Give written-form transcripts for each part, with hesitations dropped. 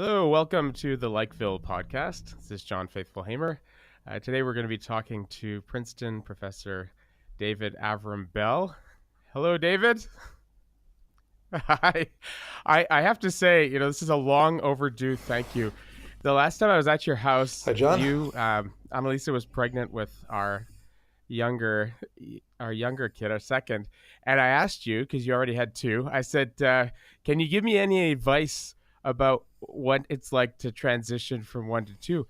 Hello, welcome to the Likeville podcast. This is John Faithful Hamer. Today we're going to be talking to Princeton professor David Avrom Bell. Hello, David. Hi. I have to say, this is a long overdue thank you. The last time I was at your house, Hi, John. Annalisa was pregnant with younger, our younger kid, our second, and I asked you because you already had two. I said, "Can you give me any advice about what it's like to transition from one to two?"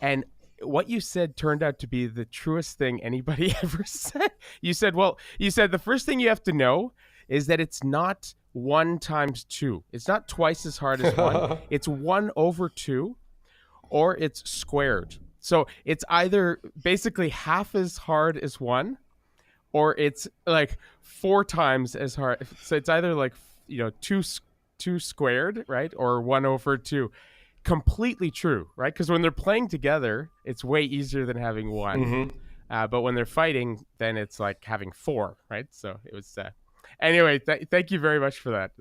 And what you said turned out to be the truest thing anybody ever said. You said the first thing you have to know is that it's not one times two. It's not twice as hard as one. It's one over two, or it's squared. So it's either basically half as hard as one, or it's like four times as hard. So it's either like two squared, right, or one over two. Completely true, right? Because when they're playing together, it's way easier than having one. Mm-hmm. But when they're fighting, then it's like having four, right? So it was. Anyway, thank you very much for that.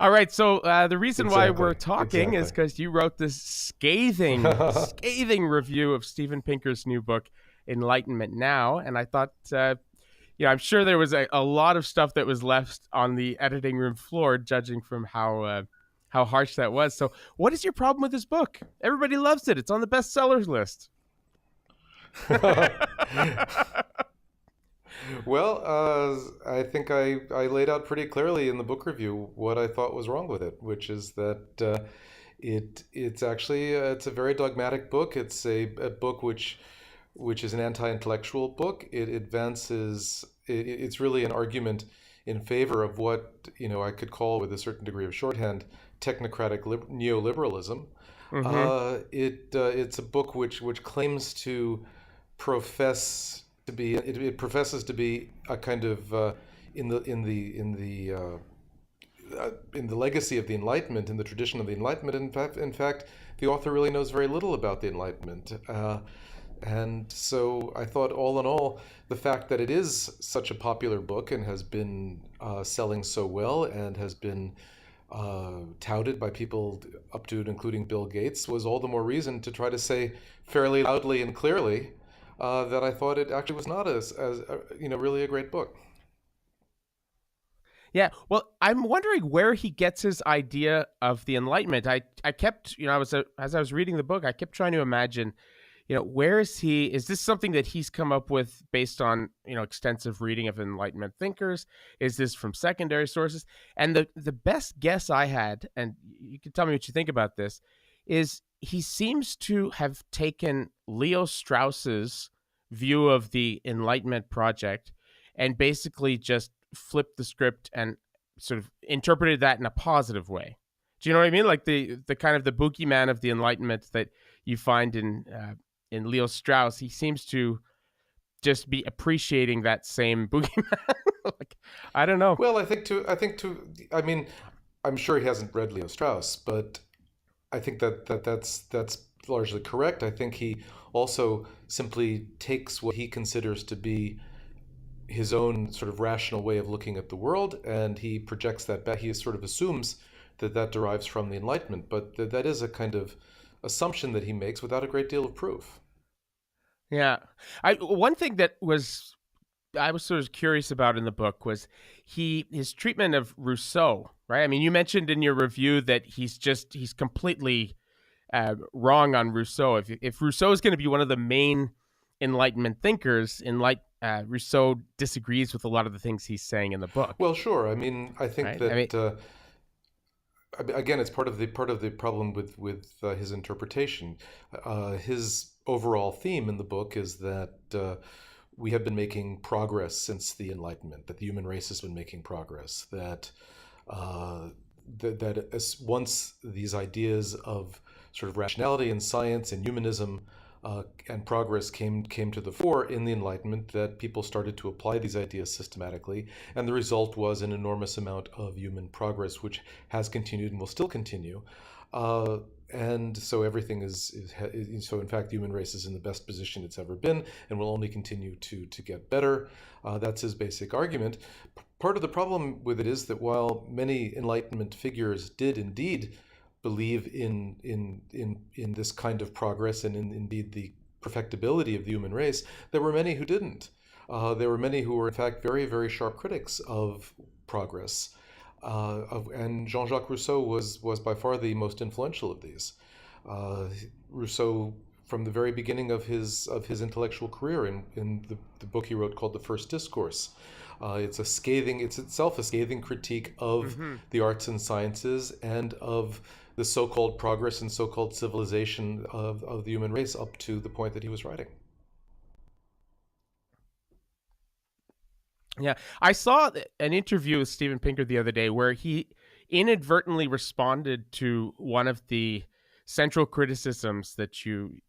All right, so the reason why we're talking is because you wrote this scathing review of Steven Pinker's new book, Enlightenment Now, and I thought, I'm sure there was a lot of stuff that was left on the editing room floor, judging from how harsh that was. So, what is your problem with this book? Everybody loves it; it's on the bestsellers list. Well, I think I laid out pretty clearly in the book review what I thought was wrong with it, which is that it's actually it's a very dogmatic book. It's a book which is an anti-intellectual book. It advances. It's really an argument in favor of what I could call, with a certain degree of shorthand, technocratic neoliberalism. It's a book which claims to profess to be it professes to be a kind of in the legacy of the Enlightenment, in the tradition of the Enlightenment. In fact, the author really knows very little about the Enlightenment. And so I thought, all in all, the fact that it is such a popular book and has been selling so well and has been touted by people up to and including Bill Gates was all the more reason to try to say fairly loudly and clearly that I thought it actually was not as really a great book. Yeah, well, I'm wondering where he gets his idea of the Enlightenment. I kept, as I was reading the book, I kept trying to imagine, where is he? Is this something that he's come up with based on, extensive reading of Enlightenment thinkers? Is this from secondary sources? And the best guess I had, and you can tell me what you think about this, is he seems to have taken Leo Strauss's view of the Enlightenment project and basically just flipped the script and sort of interpreted that in a positive way. Do you know what I mean? Like the kind of the boogeyman of the Enlightenment that you find in Leo Strauss, he seems to just be appreciating that same boogeyman. Like, I don't know. Well, I mean, I'm sure he hasn't read Leo Strauss, but I think that's largely correct. I think he also simply takes what he considers to be his own sort of rational way of looking at the world, and he projects that back. He sort of assumes that derives from the Enlightenment, but that is a kind of assumption that he makes without a great deal of proof. Yeah. One thing that I was sort of curious about in the book was his treatment of Rousseau, right? I mean, you mentioned in your review that he's completely wrong on Rousseau. If Rousseau is going to be one of the main Enlightenment thinkers, Rousseau disagrees with a lot of the things he's saying in the book. Well, sure. I mean, I think right? that again, it's part of the problem with his interpretation. His overall theme in the book is that we have been making progress since the Enlightenment. That the human race has been making progress. That as once these ideas of sort of rationality and science and humanism and progress came to the fore in the Enlightenment, that people started to apply these ideas systematically, and the result was an enormous amount of human progress, which has continued and will still continue. And so everything so in fact the human race is in the best position it's ever been and will only continue to get better. That's his basic argument. Part of the problem with it is that while many Enlightenment figures did indeed believe in this kind of progress and indeed the perfectibility of the human race, there were many who didn't. There were many who were, in fact, very, very sharp critics of progress. And Jean-Jacques Rousseau was by far the most influential of these. Rousseau, from the very beginning of his intellectual career, in the book he wrote called The First Discourse, it's itself a scathing critique of Mm-hmm. the arts and sciences and of the so-called progress and so-called civilization of the human race up to the point that he was writing. Yeah, I saw an interview with Steven Pinker the other day where he inadvertently responded to one of the central criticisms that you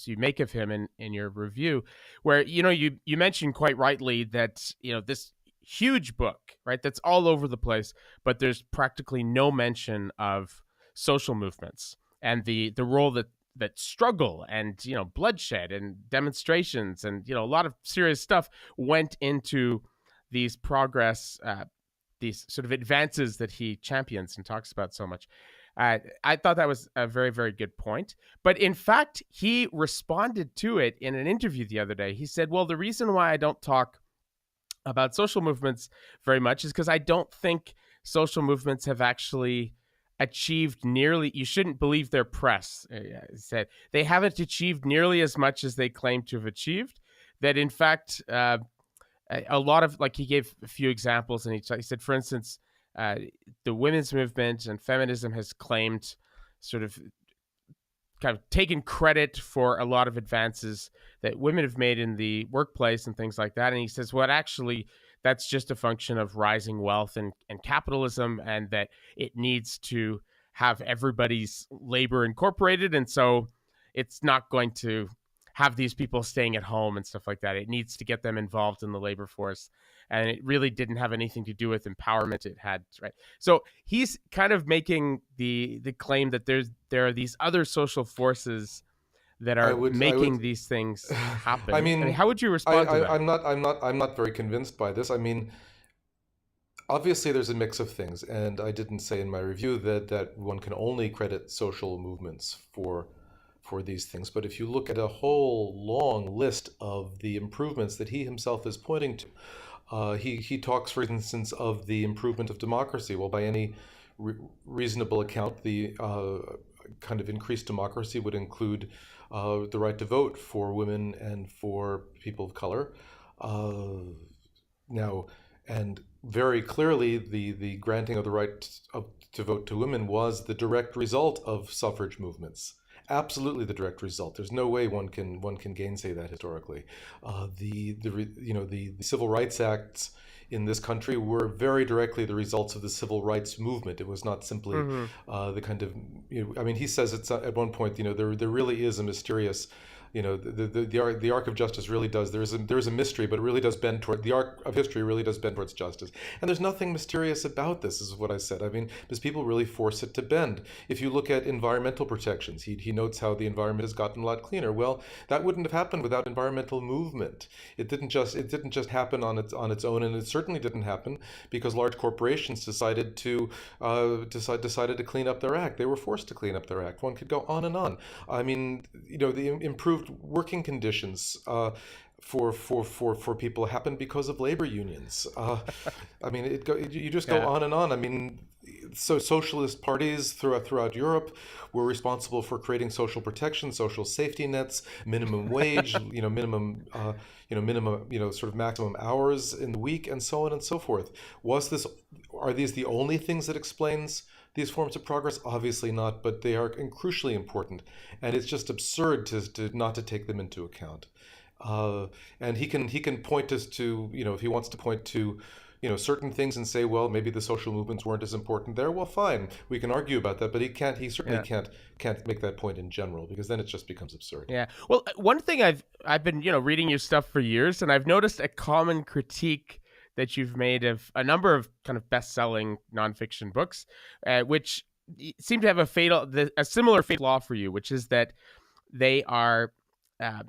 make of him in your review, where you mentioned quite rightly that this huge book, right, that's all over the place, but there's practically no mention of social movements and the role that struggle and bloodshed and demonstrations and a lot of serious stuff went into these progress, these sort of advances that he champions and talks about so much. I thought that was a very, very good point. But in fact, he responded to it in an interview the other day. He said, well, the reason why I don't talk about social movements very much is because I don't think social movements have actually achieved nearly, you shouldn't believe their press. He said they haven't achieved nearly as much as they claim to have achieved. That in fact, a lot of, like, he gave a few examples, and he said, for instance, the women's movement and feminism has claimed, sort of kind of taken credit for a lot of advances that women have made in the workplace and things like that. And he says, well, actually, that's just a function of rising wealth and capitalism, and that it needs to have everybody's labor incorporated. And so it's not going to have these people staying at home and stuff like that. It needs to get them involved in the labor force. And it really didn't have anything to do with empowerment. It had, right. So he's kind of making the claim that there are these other social forces that I are would, I making would, these things I happen. I mean, mean, how would you respond to that? I'm not very convinced by this. I mean, obviously there's a mix of things, and I didn't say in my review that one can only credit social movements for these things. But if you look at a whole long list of the improvements that he himself is pointing to, he talks, for instance, of the improvement of democracy. Well, by any re- reasonable account, the kind of increased democracy would include the right to vote for women and for people of color. Uh, Now, and very clearly, the granting of the right to vote to women was the direct result of suffrage movements. Absolutely, the direct result. There's no way one can gainsay that historically. The civil rights acts in this country were very directly the results of the civil rights movement. It was not simply Mm-hmm. the kind of, I mean, he says it's at one point, there really is a mysterious, the arc of justice really does, there's a mystery, but it really does bend toward, the arc of history really does bend towards justice. And there's nothing mysterious about this, is what I said. I mean, because people really force it to bend. If you look at environmental protections, he notes how the environment has gotten a lot cleaner. Well, that wouldn't have happened without environmental movement. It didn't just happen on its own, and it certainly didn't happen because large corporations decided to clean up their act. They were forced to clean up their act. One could go on and on. I mean, the improved working conditions for people happened because of labor unions. I mean, you just go Yeah. on and on. I mean, so socialist parties throughout Europe were responsible for creating social protection, social safety nets, minimum wage, minimum, sort of maximum hours in the week, and so on and so forth. Are these the only things that explains these forms of progress? Obviously not, but they are crucially important, and it's just absurd to not to take them into account. Uh, and he can point us to, if he wants to point to, certain things and say, well, maybe the social movements weren't as important there. Well, fine, we can argue about that, but he certainly Yeah. can't make that point in general, because then it just becomes absurd. Yeah. Well, one thing I've been reading your stuff for years, and I've noticed a common critique that you've made of a number of kind of best-selling nonfiction books, which seem to have a similar fatal law for you, which is that they are uh,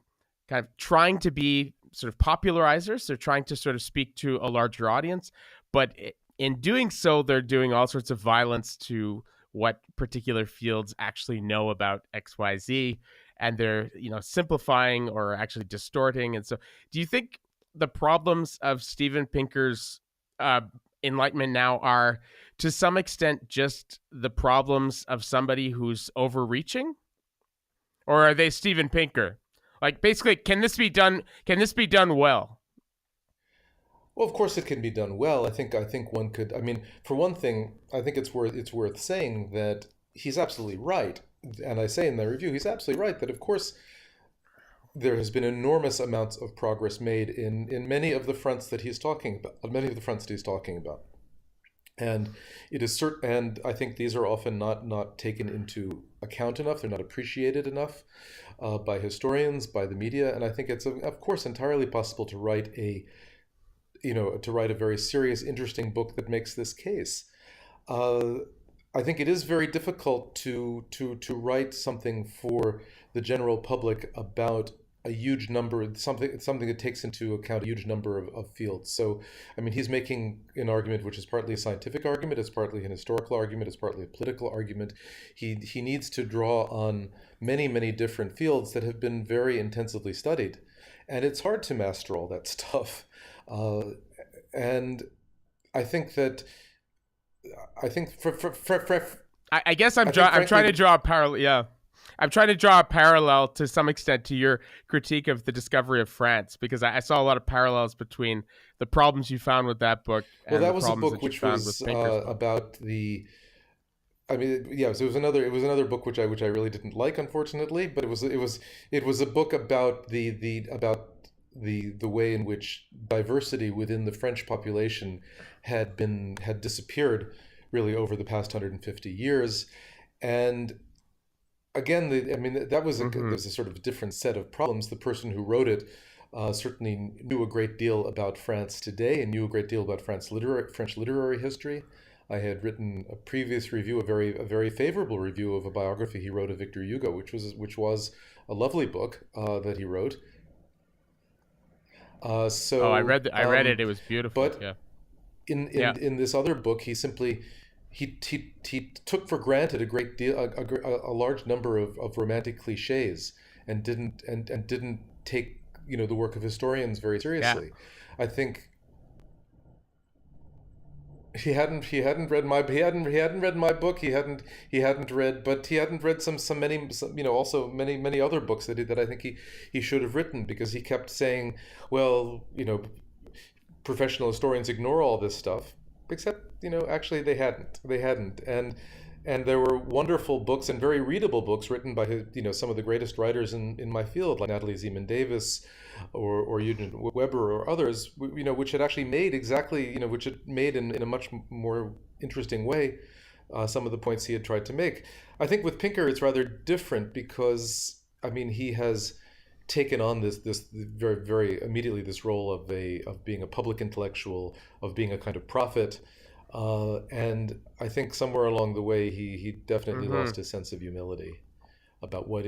kind of trying to be sort of popularizers. They're trying to sort of speak to a larger audience, but in doing so, they're doing all sorts of violence to what particular fields actually know about XYZ, and they're, simplifying or actually distorting. And so do you think the problems of Steven Pinker's uh, Enlightenment Now are to some extent just the problems of somebody who's overreaching? Or are they Steven Pinker? Like, basically, can this be done? Can this be done well? Well, of course, it can be done well. I think one could. I mean, for one thing, I think it's worth saying that he's absolutely right, and I say in the review, he's absolutely right that of course there has been enormous amounts of progress made in many of the fronts that he's talking about, and it is certain. And I think these are often not taken into account enough. They're not appreciated enough by historians, by the media, and I think it's of course entirely possible to write a very serious, interesting book that makes this case. Uh, I think it is very difficult to write something for the general public about a huge number, something that takes into account a huge number of fields. So, I mean, he's making an argument which is partly a scientific argument, it's partly an historical argument, it's partly a political argument. He needs to draw on many different fields that have been very intensively studied, and it's hard to master all that stuff. Uh, and I think that I think I guess I think I'm trying to frankly, draw a parallel. Yeah, I'm trying to draw a parallel to some extent to your critique of the discovery of France, because I saw a lot of parallels between the problems you found with that book well, and the that was a problems book that you which found was with Pinker's book. about the. I mean, yeah. So it was another book which I really didn't like, unfortunately. But it was a book about the way in which diversity within the French population had disappeared really over the past 150 years, and again, I mean, Mm-hmm. there's a sort of different set of problems. The person who wrote it certainly knew a great deal about France today and knew a great deal about French literary history. I had written a previous review, a very favorable review of a biography he wrote of Victor Hugo, which was a lovely book that he wrote. Uh, Oh, so, I read it. It was beautiful. but Yeah. in Yeah. in in this other book, he took for granted a great deal, a large number of romantic cliches, and didn't take the work of historians very Yeah. seriously. I think he hadn't read my book. He hadn't read, but he hadn't read also many other books that I think he should have written, because he kept saying, well, professional historians ignore all this stuff, except actually they hadn't, and there were wonderful books and very readable books written by some of the greatest writers in my field, like Natalie Zeman Davis or Eugene Weber or others, which had actually made exactly, which had made in a much more interesting way some of the points he had tried to make. I think with Pinker it's rather different, because I mean he has taken on this very very immediately this role of being a public intellectual, of being a kind of prophet, and I think somewhere along the way he definitely Mm-hmm. lost his sense of humility about what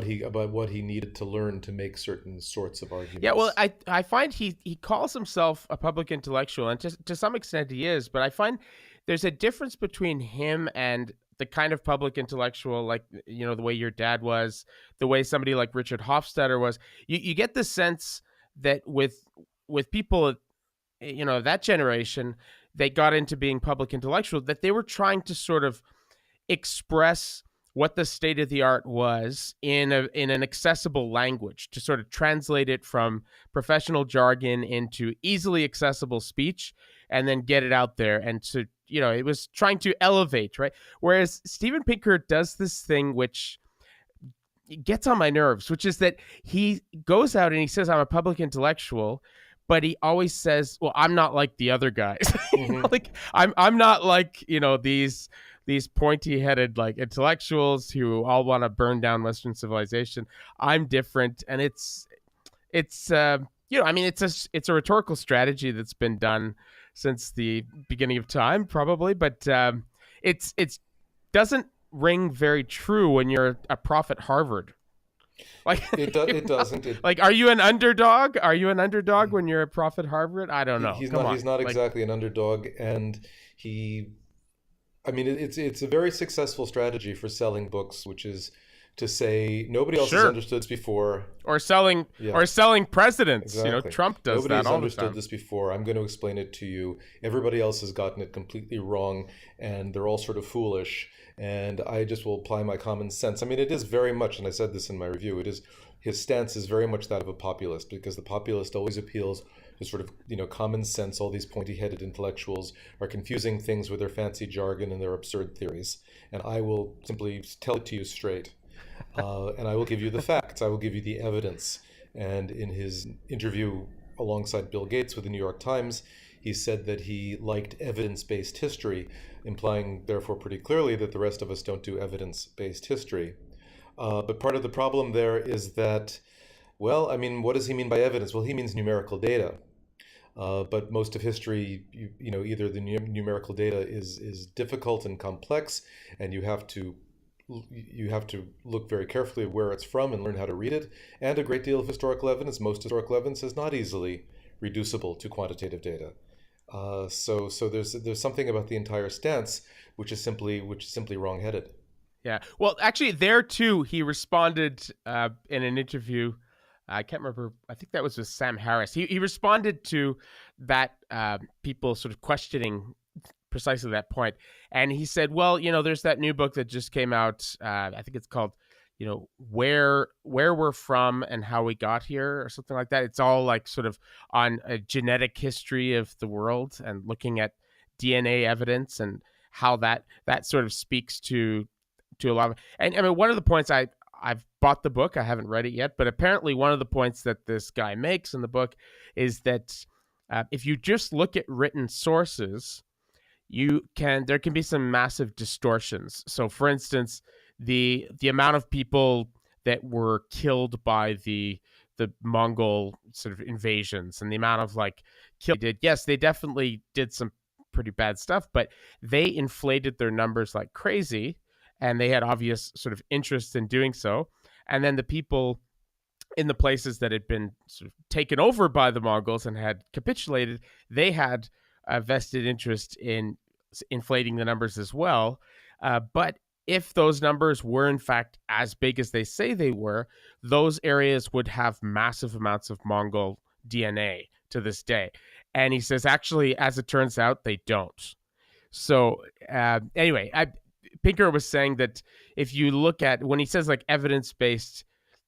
he needed to learn to make certain sorts of Yeah, well, arguments. I find he calls himself a public intellectual, and to some extent he is, but I find there's a difference between him and the kind of public intellectual, like, the way your dad was, the way somebody like Richard Hofstadter was. You get the sense that with people, that generation, they got into being public intellectual, that they were trying to sort of express what the state of the art was in an accessible language, to sort of translate it from professional jargon into easily accessible speech, and then get it out there. And to, it was trying to elevate, right? Whereas Steven Pinker does this thing which gets on my nerves, which is that he goes out and he says, I'm a public intellectual, but he always says, well, I'm not like the other guys. Hmm. Like, I'm not like, these pointy headed like intellectuals who all want to burn down Western civilization. I'm different. And I mean, it's a rhetorical strategy that's been done since the beginning of time, probably, but it's doesn't ring very true when you're a prof at Harvard. Like, It doesn't. like, are you an underdog? Are you an underdog when you're a prof at Harvard? I don't know. He's Come not on. he's not Like, exactly an underdog, and he I mean, it's a very successful strategy for selling books, which is to say nobody else has Sure. understood this before. Or selling Yeah, or selling presidents. exactly. Trump does Nobody that has all the understood time. this before. I'm going to explain it to you. Everybody else has gotten it completely wrong, and they're all sort of foolish. And I just will apply my common sense. I mean, it is very much, and I said this in my review. It is his stance is very much that of a populist, because the populist always appeals to sort of common sense. All these pointy-headed intellectuals are confusing things with their fancy jargon and their absurd theories, and I will simply tell it to you straight. And I will give you the facts. I will give you the evidence. And in his interview alongside Bill Gates with the New York Times, he said that he liked evidence based history, implying, therefore, pretty clearly that the rest of us don't do evidence based history. But part of the problem there is that, well, I mean, what does he mean by evidence? Well, he means numerical data. But most of history, either the numerical data is difficult and complex, and you have to look very carefully at where it's from and learn how to read it. And a great deal of historical evidence, most historical evidence, is not easily reducible to quantitative data. So there's something about the entire stance which is simply wrongheaded. Yeah. Well, actually, there too, he responded in an interview. I can't remember. I think that was with Sam Harris. He responded to that people sort of questioning precisely that point, and he said, "Well, there's that new book that just came out. I think it's called, where we're from and how we got here, or something like that. It's all like sort of on a genetic history of the world and looking at DNA evidence and how that sort of speaks to a lot of, and I mean, one of the points I've bought the book. I haven't read it yet, but apparently one of the points that this guy makes in the book is that if you just look at written sources, there can be some massive distortions. So, for instance, the amount of people that were killed by the Mongol sort of invasions and the amount of like kill they did. Yes, they definitely did some pretty bad stuff, but they inflated their numbers like crazy, and they had obvious sort of interest in doing so. And then the people in the places that had been sort of taken over by the Mongols and had capitulated, they had a vested interest in inflating the numbers as well. But if those numbers were in fact as big as they say they were, those areas would have massive amounts of Mongol DNA to this day. And he says, actually, as it turns out, they don't. So anyway, Pinker was saying that if you look at when he says like evidence based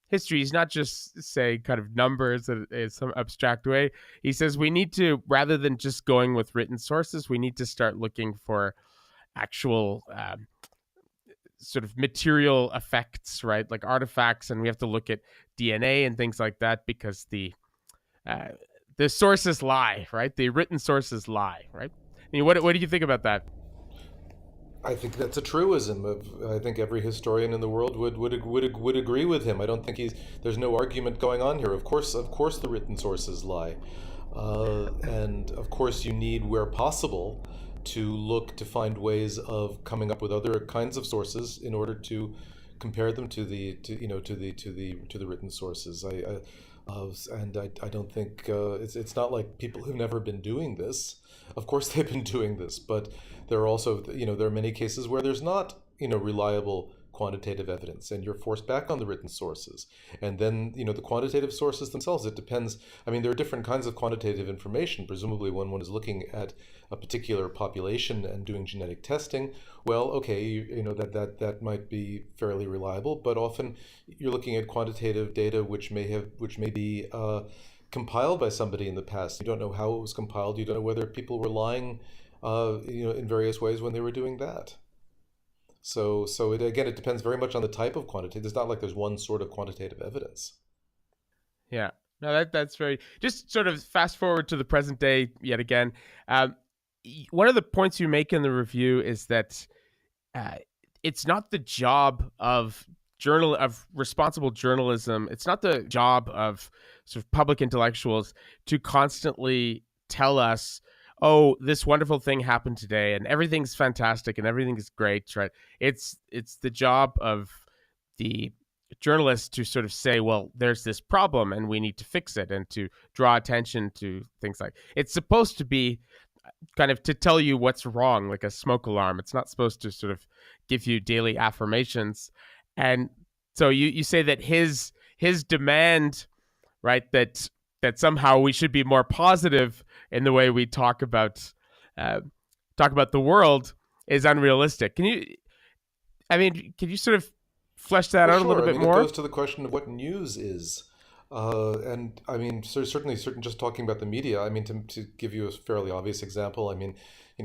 history, he's not just saying kind of numbers in some abstract way. He says we need to, rather than just going with written sources, we need to start looking for actual sort of material effects, right? Like artifacts, and we have to look at DNA and things like that because the sources lie, right? The written sources lie, right? I mean, what do you think about that? I think that's a truism. I think every historian in the world would agree with him. I don't think there's no argument going on here. Of course, the written sources lie, and of course, you need, where possible, to look to find ways of coming up with other kinds of sources in order to compare them to the written sources. I don't think it's not like people have never been doing this. Of course, they've been doing this, but there are also there are many cases where there's not reliable quantitative evidence, and you're forced back on the written sources. And then the quantitative sources themselves, it depends. I mean, there are different kinds of quantitative information. Presumably, when one is looking at a particular population and doing genetic testing, well, okay, that might be fairly reliable, but often you're looking at quantitative data which may be compiled by somebody in the past. You don't know how it was compiled. You don't know whether people were lying, in various ways when they were doing that. So it depends very much on the type of quantitative. It's not like there's one sort of quantitative evidence. Yeah. No, that's very. Just sort of fast forward to the present day yet again. Um, One of the points you make in the review is that uh, it's not the job of responsible journalism. It's not the job of sort of public intellectuals to constantly tell us, "Oh, this wonderful thing happened today, and everything's fantastic and everything is great." Right? It's the job of the journalists to sort of say, well, there's this problem and we need to fix it, and to draw attention to things like it's supposed to be kind of to tell you what's wrong, like a smoke alarm. It's not supposed to sort of give you daily affirmations. And so you say that his demand, right, that somehow we should be more positive in the way we uh, talk about the world is unrealistic. Can you sort of flesh that Well, out a little sure. I bit mean, it more? goes to the question of what news is. And I mean, certainly, just talking about the media, I mean, to give you a fairly obvious example, I mean,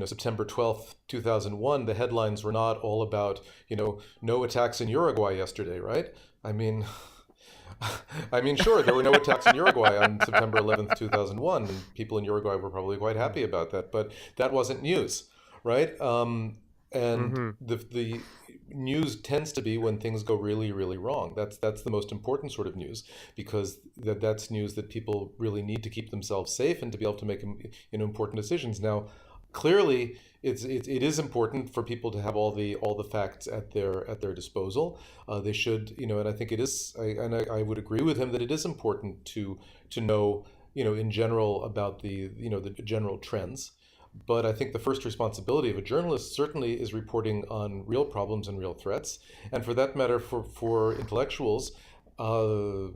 September 12th, 2001, the headlines were not all about, no attacks in Uruguay yesterday, right? I mean, sure, there were no attacks in Uruguay on September 11th, 2001, and people in Uruguay were probably quite happy about that, but that wasn't news, right? And Mm-hmm. the news tends to be when things go really, really wrong. That's the most important sort of news, because that's news that people really need to keep themselves safe and to be able to make important decisions. Now, clearly, it is important for people to have all the facts at their disposal. They should, and I think it is, I would agree with him that it is important to know, in general, about the general trends. But I think the first responsibility of a journalist certainly is reporting on real problems and real threats. And for that matter, for intellectuals, the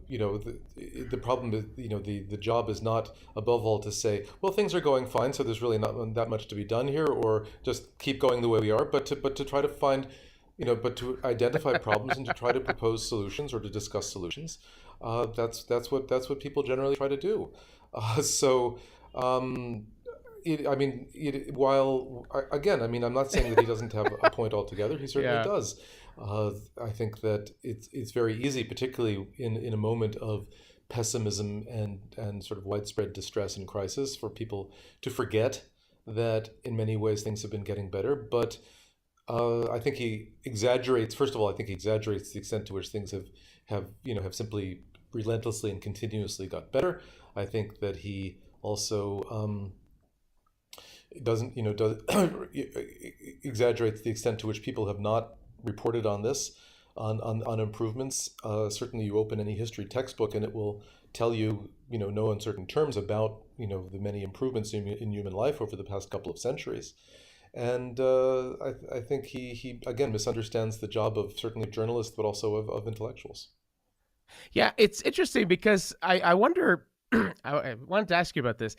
problem is, the job is not above all to say, well, things are going fine, so there's really not that much to be done here, or just keep going the way we are, but to try to find, but to identify problems and to try to propose solutions or to discuss solutions. That's what people generally try to do. So. I mean, while again, I mean, I'm not saying that he doesn't have a point altogether. He certainly Yeah. does. I think that it's very easy, particularly in a moment of pessimism and sort of widespread distress and crisis, for people to forget that in many ways things have been getting better. But I think he exaggerates. First of all, I think he exaggerates the extent to which things have simply relentlessly and continuously got better. I think that he also. Doesn't does exaggerates the extent to which people have not reported on this, on improvements. Certainly, you open any history textbook and it will tell you, no uncertain terms about, the many improvements in human life over the past couple of centuries. And I think he again misunderstands the job of certainly journalists, but also of intellectuals. Yeah, it's interesting because I wonder. I wanted to ask you about this.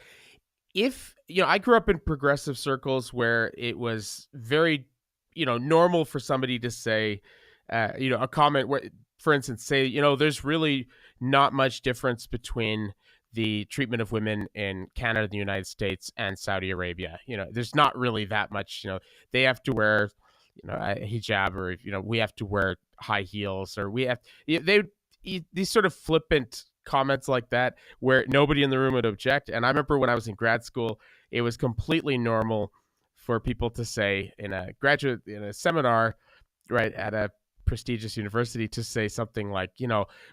If I grew up in progressive circles where it was very normal for somebody to say a comment where, for instance, say there's really not much difference between the treatment of women in Canada, the United States, and Saudi Arabia. There's not really that much. They have to wear a hijab, or we have to wear high heels, or we have they these sort of flippant comments like that where nobody in the room would object. And I remember when I was in grad school, it was completely normal for people to say in a seminar, right, at a prestigious university, to say something like,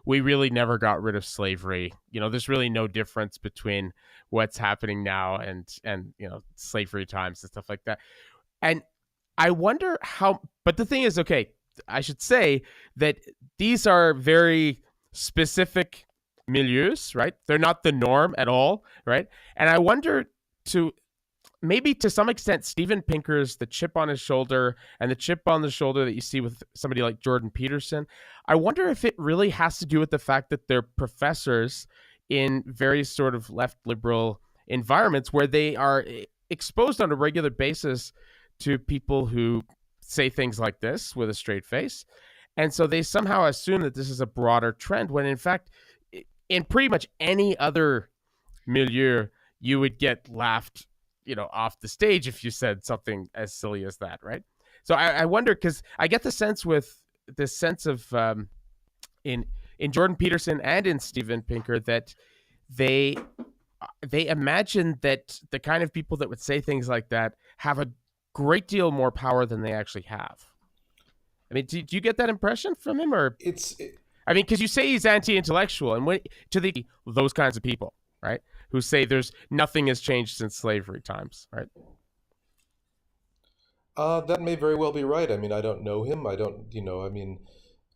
we really never got rid of slavery. There's really no difference between what's happening now and slavery times and stuff like that. And I wonder how, but the thing is, okay, I should say that these are very specific milieus, right? They're not the norm at all, right? And I wonder, to maybe to some extent, Steven Pinker's the chip on his shoulder and the chip on the shoulder that you see with somebody like Jordan Peterson. I wonder if it really has to do with the fact that they're professors in very sort of left liberal environments where they are exposed on a regular basis to people who say things like this with a straight face. And so they somehow assume that this is a broader trend, when in fact, in pretty much any other milieu, you would get laughed, off the stage if you said something as silly as that, right? So I wonder, because I get the sense with this sense of in Jordan Peterson and in Steven Pinker that they they imagine that the kind of people that would say things like that have a great deal more power than they actually have. I mean, do you get that impression from him, or It's I mean, because you say he's anti-intellectual, and when to those kinds of people, right, who say there's nothing has changed since slavery times, right? That may very well be right. I mean, I don't know him. I don't, I mean,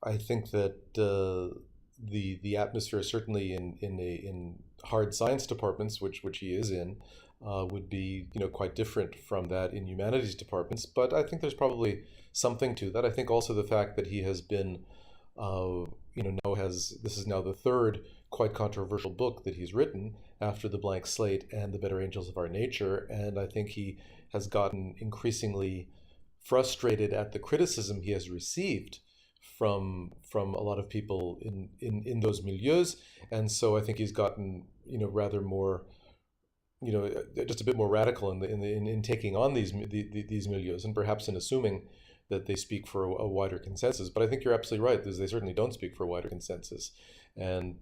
I think that the atmosphere, certainly in hard science departments, which he is in, would be, quite different from that in humanities departments. But I think there's probably something to that. I think also the fact that he has been, now has this is now the third quite controversial book that he's written after The Blank Slate and The Better Angels of Our Nature, and I think he has gotten increasingly frustrated at the criticism he has received from a lot of people in those milieus, and so I think he's gotten rather more just a bit more radical in taking on these milieus, and perhaps in assuming that they speak for a wider consensus. But I think you're absolutely right. They certainly don't speak for a wider consensus, and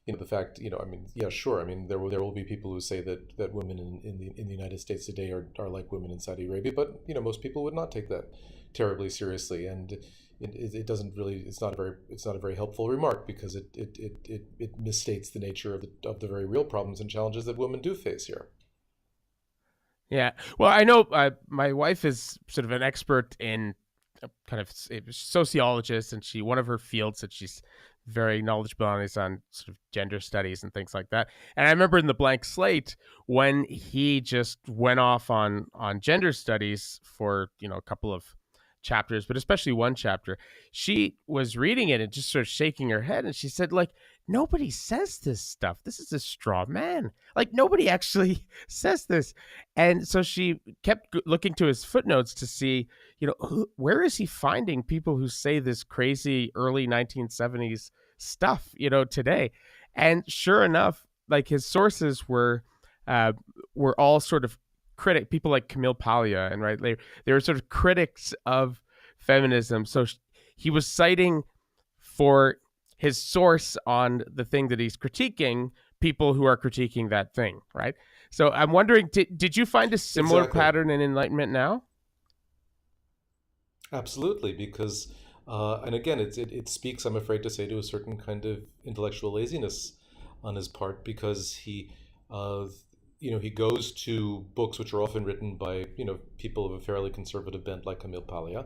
the fact, I mean, yeah, sure. I mean, there will be people who say that women in the United States today are like women in Saudi Arabia, but most people would not take that terribly seriously, and it doesn't really. It's not a very helpful remark, because it misstates the nature of the very real problems and challenges that women do face here. Yeah. Well, I know my wife is sort of an expert in kind of sociologist, and one of her fields that she's very knowledgeable on is on sort of gender studies and things like that. And I remember in The Blank Slate, when he just went off on gender studies for a couple of chapters, but especially one chapter, she was reading it and just sort of shaking her head, and she said, like, nobody says this stuff. This is a straw man. Like, nobody actually says this. And so she kept looking to his footnotes to see, where is he finding people who say this crazy early 1970s stuff, today? And sure enough, like, his sources were all sort of people like Camille Paglia, and right, they were sort of critics of feminism. So he was citing for his source on the thing that he's critiquing people who are critiquing that thing, right? So I'm wondering, did you find a similar Exactly. pattern in Enlightenment Now? Absolutely, because and again, it speaks, I'm afraid to say, to a certain kind of intellectual laziness on his part, because uh, he goes to books which are often written by people of a fairly conservative bent like Camille Paglia,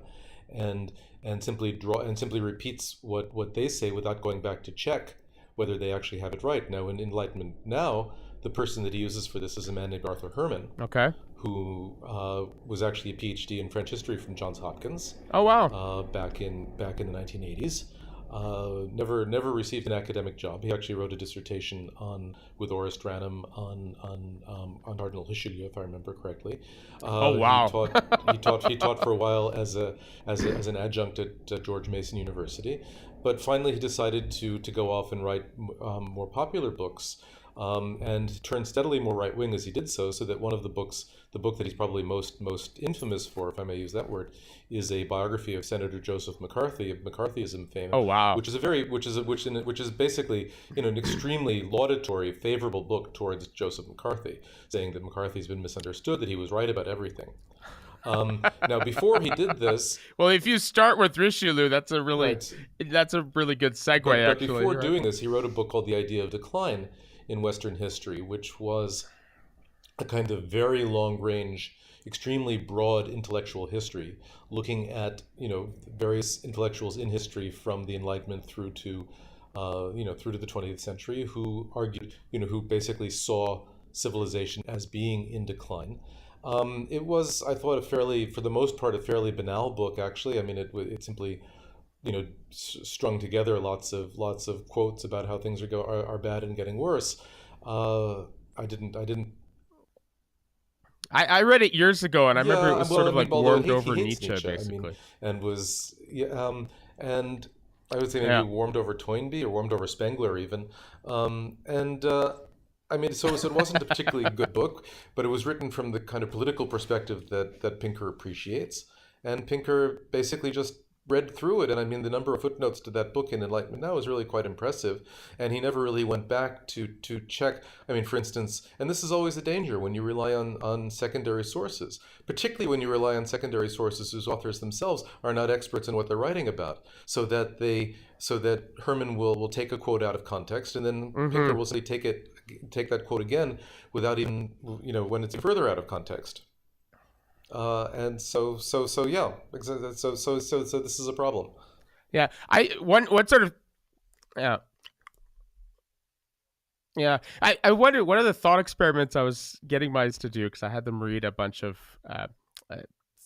and simply repeats what they say without going back to check whether they actually have it right. Now, in Enlightenment Now, the person that he uses for this is a man named Arthur Herman, Okay. who was actually a PhD in French history from Johns Hopkins Oh, wow. back in the 1980s. Never received an academic job. He actually wrote a dissertation with Horace Dranham on Cardinal Richelieu, if I remember correctly. Oh, He wow. taught for a while as an adjunct at George Mason University, but finally he decided to go off and write more popular books, and turned steadily more right wing as he did so. So that one of the books, the book that he's probably most infamous for, if I may use that word, is a biography of Senator Joseph McCarthy, of McCarthyism fame, Oh, wow. which is basically an extremely laudatory, favorable book towards Joseph McCarthy, saying that McCarthy's been misunderstood, that he was right about everything. Now, before he did this, Well, if you start with Richelieu, that's a really right, good segue, but actually. before Right? doing this, he wrote a book called The Idea of Decline in Western History, which was a kind of very long range, extremely broad intellectual history, looking at various intellectuals in history from the Enlightenment through to through to the 20th century, who argued, who basically saw civilization as being in decline. It was, I thought, for the most part, a fairly banal book. Actually, I mean, it simply strung together lots of quotes about how things are bad and getting worse. I didn't. I read it years ago, and I remember it Yeah, was well, sort I of mean, like although warmed he over hates Nietzsche, Nietzsche, I mean, basically. and was yeah, and I would say maybe Yeah. warmed over Toynbee or warmed over Spengler even, and I mean, so it wasn't a particularly good book, but it was written from the kind of political perspective that Pinker appreciates, and Pinker basically just read through it, and I mean, the number of footnotes to that book in Enlightenment Now is really quite impressive, and he never really went back to check. I mean, for instance, and this is always a danger when you rely on secondary sources, particularly when you rely on secondary sources whose authors themselves are not experts in what they're writing about, so that Herman will take a quote out of context, and then Pinker Mm-hmm. will say take that quote again without even when it's further out of context. And so yeah, so this is a problem. I Yeah. One sort of, yeah. Yeah, I wonder, one of the thought experiments I was getting my kids to do, because I had them read a bunch of uh,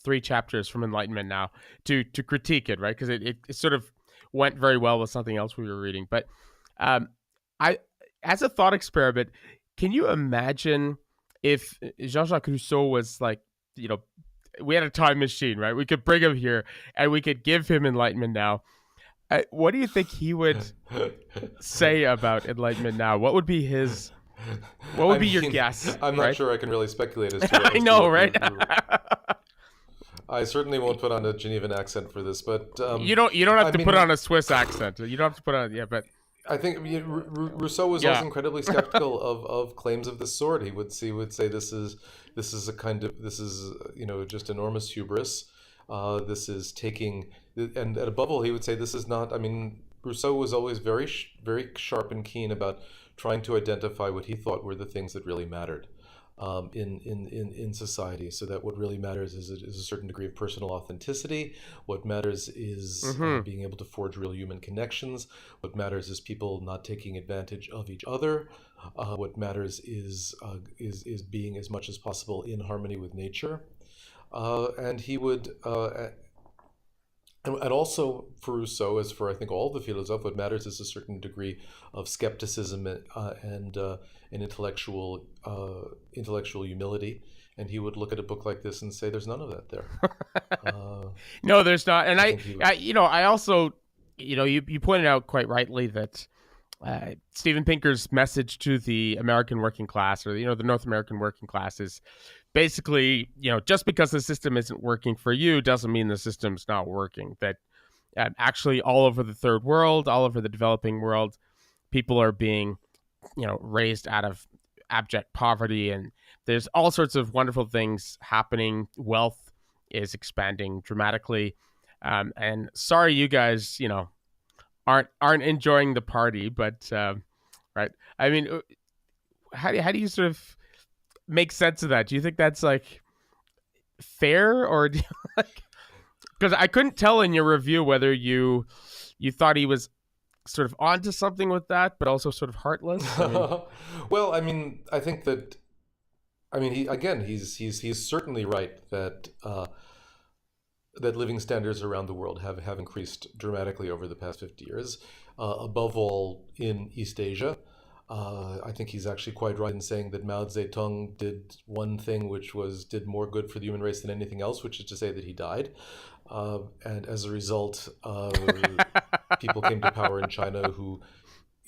3 chapters from Enlightenment Now to critique it, right? Because it sort of went very well with something else we were reading. But um, I, as a thought experiment, can you imagine if Jean-Jacques Rousseau was like, you know, we had a time machine, right? We could bring him here and we could give him Enlightenment Now. What do you think he would say about Enlightenment Now? What would be his? What would I be your mean, guess? I'm not Right? sure I can really speculate I as to know, what right? I certainly won't put on a Genevan accent for this, but You don't have I to put mean, on a Swiss accent. You don't have to put on, yeah, but I think Rousseau was always yeah. incredibly skeptical of claims of this sort. He would say this is a kind of this is just enormous hubris. This is taking and above all, he would say this is not. I mean, Rousseau was always very sharp and keen about trying to identify what he thought were the things that really mattered in society. So that what really matters is a certain degree of personal authenticity. What matters is Mm-hmm. being able to forge real human connections. What matters is people not taking advantage of each other. What matters is being as much as possible in harmony with nature. And he would and also for Rousseau, as for I think all the philosophes, what matters is a certain degree of skepticism and intellectual humility. And he would look at a book like this and say, "There's none of that there." Uh, No, there's not. And I think he would. I also, you pointed out quite rightly that Steven Pinker's message to the American working class, or the North American working class, is basically, just because the system isn't working for you doesn't mean the system's not working. That actually, all over the third world, all over the developing world, people are being, raised out of abject poverty, and there's all sorts of wonderful things happening. Wealth is expanding dramatically, and sorry, you guys, aren't enjoying the party, but right. I mean, how do you sort of make sense of that? Do you think that's like fair, or do you, like, because I couldn't tell in your review whether you thought he was sort of onto something with that, but also sort of heartless. I mean, Well, I mean, I think that I mean, he's certainly right that that living standards around the world have increased dramatically over the past 50 years, above all in East Asia. I think he's actually quite right in saying that Mao Zedong did one thing which did more good for the human race than anything else, which is to say that he died. And as a result, people came to power in China who,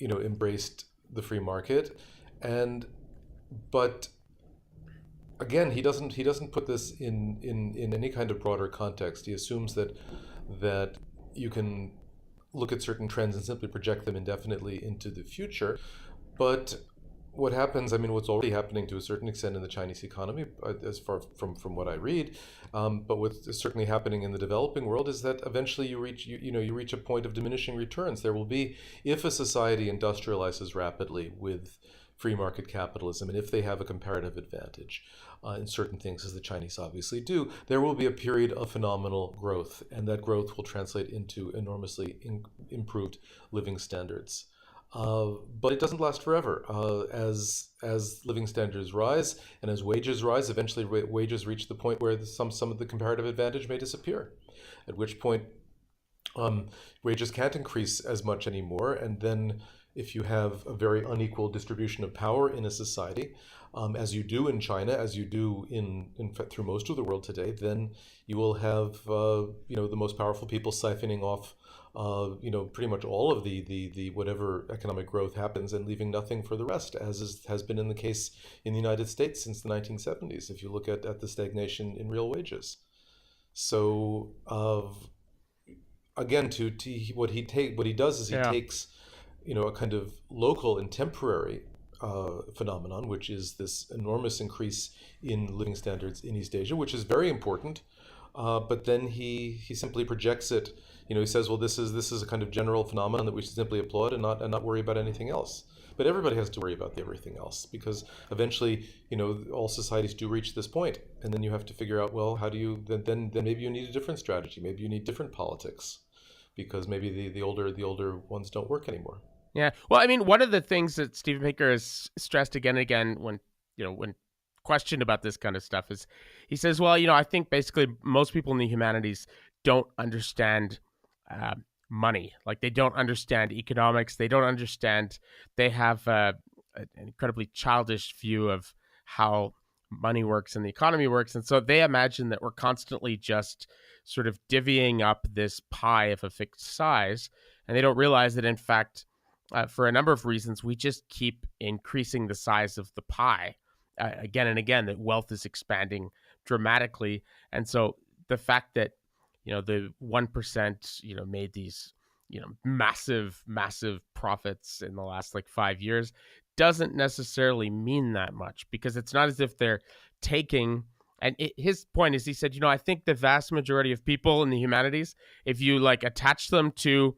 embraced the free market, and but again, he doesn't put this in any kind of broader context. He assumes that you can look at certain trends and simply project them indefinitely into the future. But what happens, I mean, what's already happening to a certain extent in the Chinese economy, as far from what I read, but what's certainly happening in the developing world is that eventually you reach a point of diminishing returns. There will be, if a society industrializes rapidly with free market capitalism, and if they have a comparative advantage in certain things, as the Chinese obviously do, there will be a period of phenomenal growth, and that growth will translate into enormously improved living standards. But it doesn't last forever. As living standards rise and as wages rise, eventually wages reach the point where some of the comparative advantage may disappear. At which point, wages can't increase as much anymore, and then if you have a very unequal distribution of power in a society, as you do in China, as you do in fact through most of the world today, then you will have the most powerful people siphoning off pretty much all of the whatever economic growth happens and leaving nothing for the rest, has been in the case in the United States since the 1970s. If you look at the stagnation in real wages, so again, what he does is he yeah, takes a kind of local and temporary phenomenon, which is this enormous increase in living standards in East Asia, which is very important. But then he simply projects it. He says, well, this is a kind of general phenomenon that we should simply applaud and not worry about anything else. But everybody has to worry about everything else, because eventually, all societies do reach this point, and then you have to figure out, well, how do you then maybe you need a different strategy, maybe you need different politics, because maybe the older ones don't work anymore. Yeah. Well, I mean, one of the things that Stephen Pinker has stressed again and again when questioned about this kind of stuff is he says, well, I think basically most people in the humanities don't understand uh, money. Like they don't understand economics. They don't understand. They have an incredibly childish view of how money works and the economy works. And so they imagine that we're constantly just sort of divvying up this pie of a fixed size. And they don't realize that, in fact, for a number of reasons, we just keep increasing the size of the pie again and again. That wealth is expanding dramatically, and so the fact that the 1% made these massive profits in the last like 5 years doesn't necessarily mean that much, because it's not as if they're taking. And his point is, he said, I think the vast majority of people in the humanities, if you like attach them to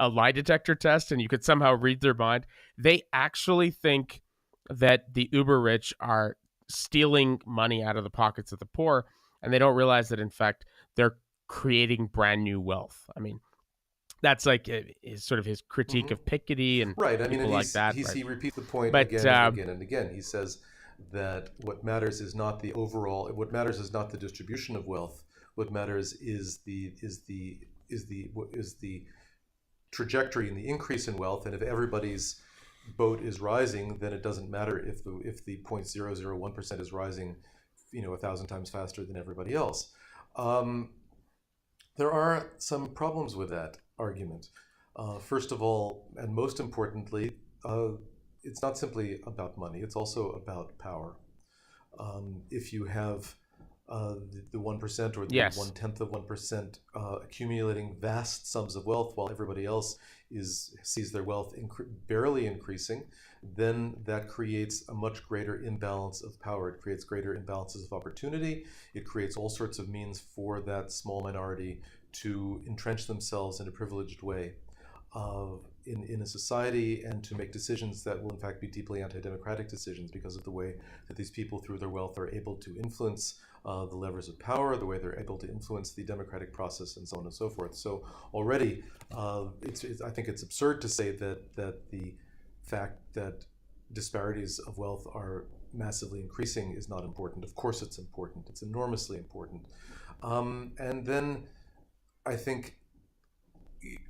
a lie detector test and you could somehow read their mind, they actually think that the uber rich are stealing money out of the pockets of the poor, and they don't realize that in fact they're creating brand new wealth. I mean, that's like is sort of his critique Hmm. of Piketty and Right. I mean, people and like that, right? he repeats the point But again and again and again. He says that what matters is not the overall. What matters is not the distribution of wealth. What matters is the trajectory and the increase in wealth. And if everybody's boat is rising, then it doesn't matter if the 0.001% is rising, 1,000 times faster than everybody else. Um, there are some problems with that argument. First of all, and most importantly, uh, it's not simply about money, it's also about power. If you have the 1% or the yes. 1/10 of 1% accumulating vast sums of wealth while everybody else sees their wealth barely increasing, then that creates a much greater imbalance of power. It creates greater imbalances of opportunity. It creates all sorts of means for that small minority to entrench themselves in a privileged way in a society, and to make decisions that will in fact be deeply anti-democratic decisions because of the way that these people through their wealth are able to influence the levers of power, the way they're able to influence the democratic process, and so on and so forth. So already, I think it's absurd to say that the fact that disparities of wealth are massively increasing is not important. Of course, it's important. It's enormously important. And then I think,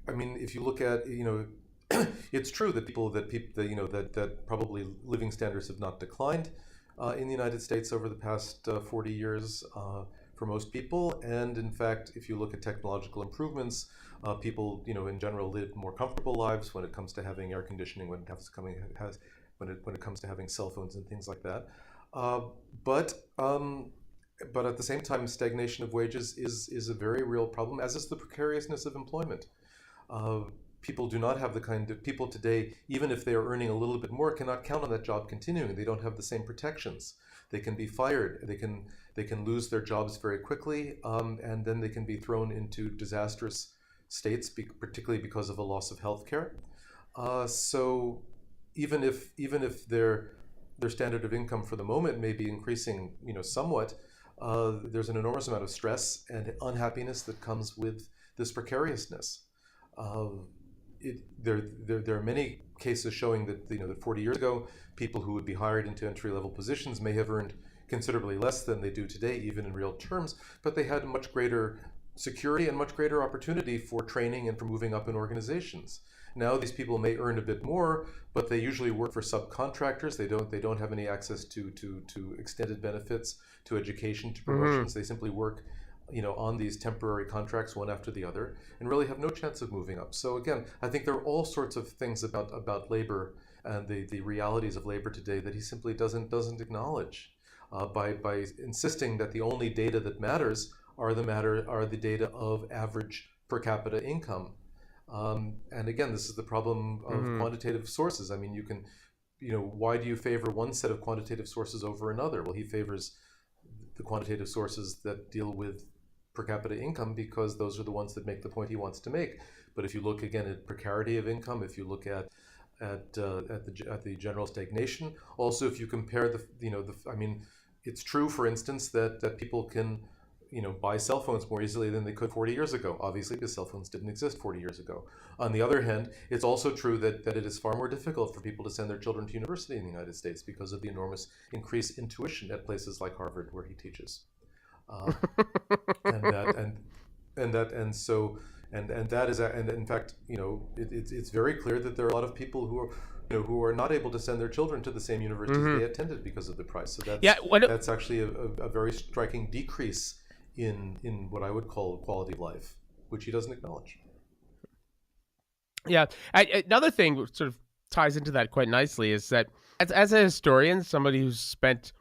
I mean, if you look at, it's true that that probably living standards have not declined in the United States over the past 40 years for most people. And in fact, if you look at technological improvements, people, in general, live more comfortable lives when it comes to having air conditioning, when it comes to having cell phones and things like that. Uh, but um, but at the same time, stagnation of wages is a very real problem, as is the precariousness of employment. Uh, People do not have the kind of people today, even if they are earning a little bit more, cannot count on that job continuing. They don't have the same protections. They can be fired. They can lose their jobs very quickly, and then they can be thrown into disastrous states, particularly because of a loss of health care. So even if their standard of income for the moment may be increasing, somewhat, there's an enormous amount of stress and unhappiness that comes with this precariousness. Uh, there are many cases showing that, that 40 years ago, people who would be hired into entry level positions may have earned considerably less than they do today, even in real terms, but they had much greater security and much greater opportunity for training and for moving up in organizations. Now these people may earn a bit more, but they usually work for subcontractors. They don't have any access to extended benefits, to education, to Mm-hmm. promotions. They simply work, on these temporary contracts one after the other, and really have no chance of moving up. So again, I think there are all sorts of things about labor and the realities of labor today that he simply doesn't acknowledge, by insisting that the only data that matters are the data of average per capita income. And again, this is the problem of Mm-hmm. quantitative sources. I mean, why do you favor one set of quantitative sources over another? Well, he favors the quantitative sources that deal with per capita income because those are the ones that make the point he wants to make. But if you look again at precarity of income, if you look at the general stagnation, also if you compare I mean, it's true, for instance, that people can, buy cell phones more easily than they could 40 years ago, obviously, because cell phones didn't exist 40 years ago. On the other hand, it's also true that it is far more difficult for people to send their children to university in the United States because of the enormous increase in tuition at places like Harvard, where he teaches. Uh, and that and so and that is and in fact, it's very clear that there are a lot of people who are not able to send their children to the same universities Hmm. they attended because of the price. So Yeah. that's actually a very striking decrease in what I would call quality of life, which he doesn't acknowledge. Yeah. Another thing which sort of ties into that quite nicely is that as a historian, somebody who's spent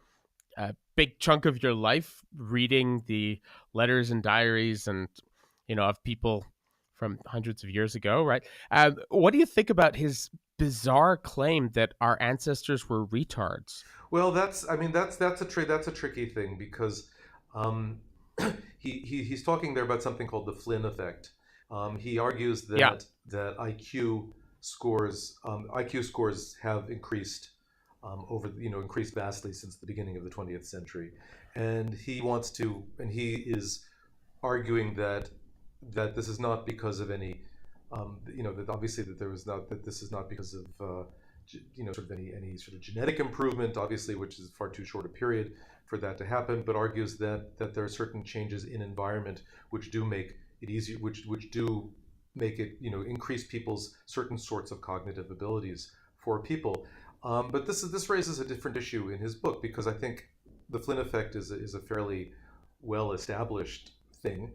a big chunk of your life reading the letters and diaries and of people from hundreds of years ago, right? What do you think about his bizarre claim that our ancestors were retards? Well, that's a tricky thing because um, he's talking there about something called the Flynn effect. He argues Yeah. that IQ scores have increased increased vastly since the beginning of the 20th century, and he is arguing that this is not because of any that obviously that there was not that this is not because of sort of any sort of genetic improvement, obviously, which is far too short a period for that to happen, but argues that there are certain changes in environment which do make it easier, which do make it increase people's certain sorts of cognitive abilities for people. But this raises a different issue in his book, because I think the Flynn effect is a fairly well established thing.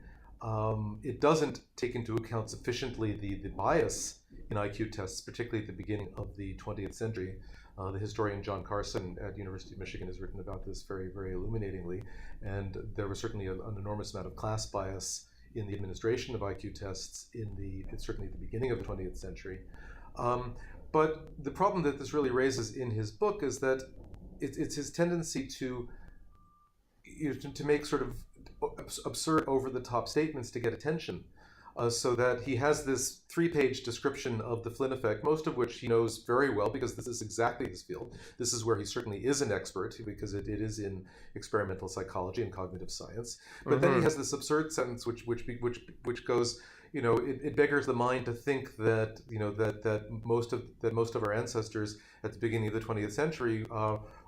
It doesn't take into account sufficiently the bias in IQ tests, particularly at the beginning of the 20th century. The historian John Carson at University of Michigan has written about this very, very illuminatingly. And there was certainly an enormous amount of class bias in the administration of IQ tests certainly at the beginning of the 20th century. Um, but the problem that this really raises in his book is that it's his tendency to make sort of absurd, over the top statements to get attention. So that he has this 3-page description of the Flynn effect, most of which he knows very well because this is exactly his field. This is where he certainly is an expert, because it is in experimental psychology and cognitive science. But then he Hmm. has this absurd sentence which goes, it beggars the mind to think that most of our ancestors at the beginning of the 20th century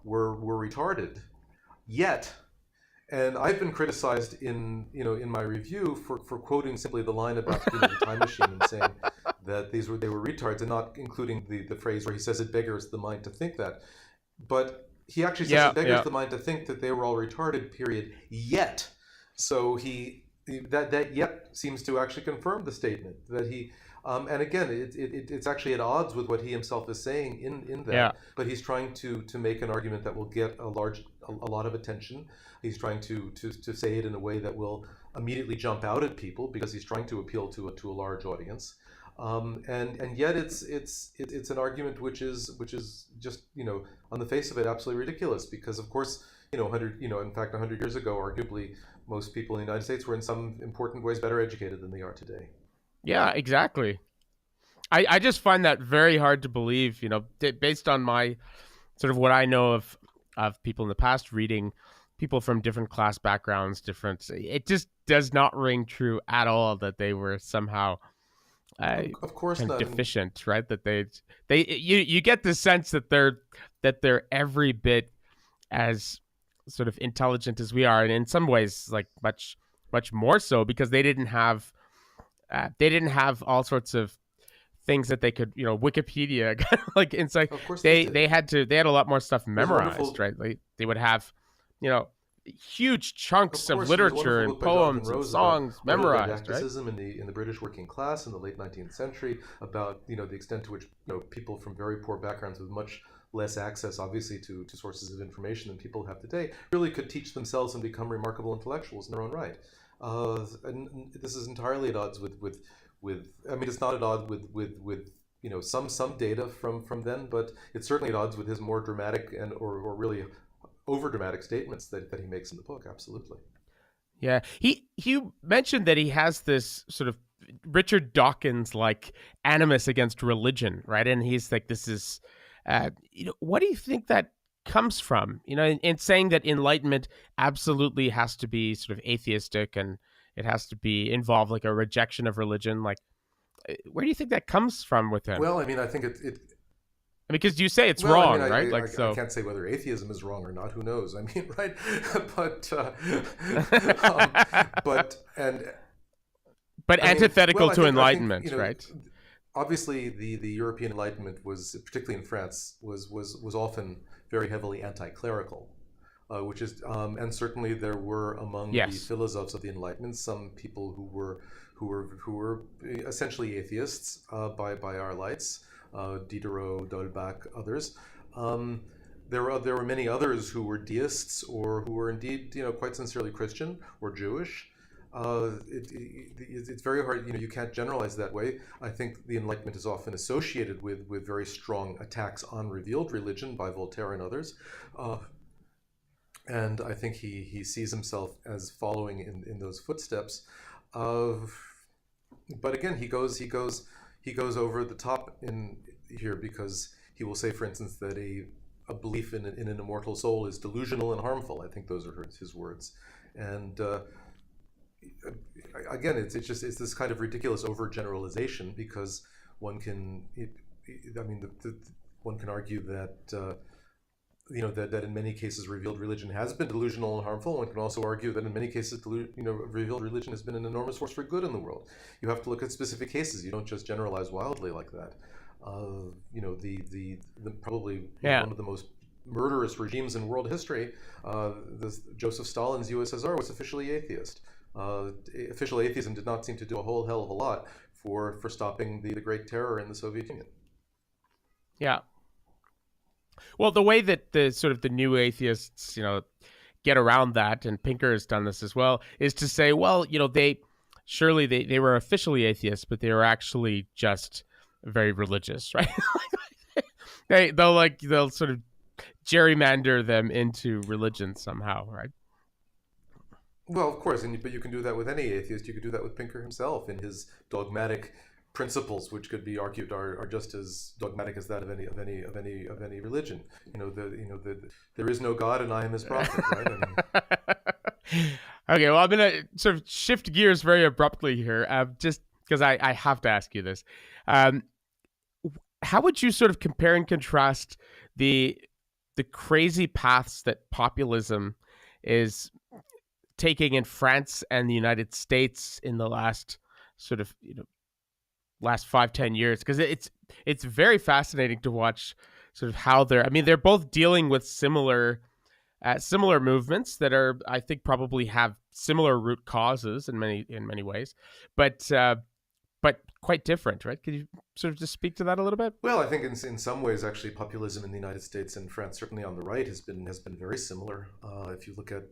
were retarded. Yet, and I've been criticized in my review for quoting simply the line about the time machine and saying that they were retards, and not including the phrase where he says it beggars the mind to think that. But he actually says Yeah. it beggars Yeah. the mind to think that they were all retarded. Period. Yet, so that yet seems to actually confirm the statement that he. And again, it's actually at odds with what he himself is saying in Yeah. that. But he's trying to make an argument that will get a lot of attention. He's trying to say it in a way that will immediately jump out at people, because he's trying to appeal to a large audience. And yet it's an argument which is just, on the face of it, absolutely ridiculous, because of course, 100 in fact 100 years ago, arguably most people in the United States were in some important ways better educated than they are today. Yeah. Exactly. I just find that very hard to believe. Based on my sort of what I know of people in the past, reading people from different class backgrounds, different. It just does not ring true at all that they were somehow Of course kind of not. And deficient, right? That you get the sense that they're every bit as sort of intelligent as we are, and in some ways, like much more so, because they didn't have all sorts of things that they could, Wikipedia, like inside. of course they They did. had a lot more stuff There's a memorized, wonderful right? They would have, you know, huge chunks Of of course, there's a literature wonderful and book by Jonathan poems and Rose about songs memorized, right? autodidacticism in the British working class in the late 19th century, about the extent to which people from very poor backgrounds with much less access, obviously, to sources of information than people have today, really could teach themselves and become remarkable intellectuals in their own right. And this is entirely at odds with I mean, it's not at odds with some data from then, but it's certainly at odds with his more dramatic or really over dramatic statements that he makes in the book. Absolutely. Yeah, he mentioned that he has this sort of Richard Dawkins like animus against religion, right? And he's like, this is, what do you think that comes from, in saying that enlightenment absolutely has to be sort of atheistic and it has to be involve like a rejection of religion. Like, where do you think that comes from with him? Well, I mean, I think it Because you say it's well, I mean, wrong, right? Like, I so. can't say whether atheism is wrong or not. Who knows? I mean, right? but um, but and But I mean, well, antithetical to I think enlightenment, right? obviously the European Enlightenment was, particularly in France, was often very heavily anti-clerical, which is and certainly there were among the Yes. philosophes of the Enlightenment some people who were essentially atheists by our lights, Diderot, D'Holbach, others. Um, there were many others who were deists or who were indeed quite sincerely Christian or Jewish. It's very hard. You can't generalize that way. I think the Enlightenment is often associated with very strong attacks on revealed religion by Voltaire and others, uh, and I think he sees himself as following in those footsteps. Of, but again, he goes over the top in here because he will say, for instance, that a belief in an immortal soul is delusional and harmful. I think those are his words, and again, it's this kind of ridiculous overgeneralization because one can, I mean, one can argue that that in many cases revealed religion has been delusional and harmful. One can also argue that in many cases, revealed religion has been an enormous force for good in the world. You have to look at specific cases. You don't just generalize wildly like that. The probably Yeah. one of the most murderous regimes in world history, Joseph Stalin's USSR, was officially atheist. Official atheism did not seem to do a whole hell of a lot for stopping the Great Terror in the Soviet Union. Yeah. Well, the way that the sort of the new atheists, get around that, and Pinker has done this as well, is to say, well, they were officially atheists, but they were actually just very religious, right? They'll sort of gerrymander them into religion somehow, right? Well, of course, but you can do that with any atheist. You could do that with Pinker himself in his dogmatic principles, which could be argued are just as dogmatic as that of any religion. There is no God, and I am His prophet. Right? I mean, Okay, well, I'm gonna sort of shift gears very abruptly here, just because I have to ask you this. Um, how would you sort of compare and contrast the crazy paths that populism is taking in France and the United States in the last sort of last 5-10 years? Because it's very fascinating to watch sort of how they're both dealing with similar movements that are, I think, probably have similar root causes in many ways, but quite different, right? Could you sort of just speak to that a little bit? well, I think in some ways, actually, populism in the United States and France, certainly on the right, has been very similar. If you look at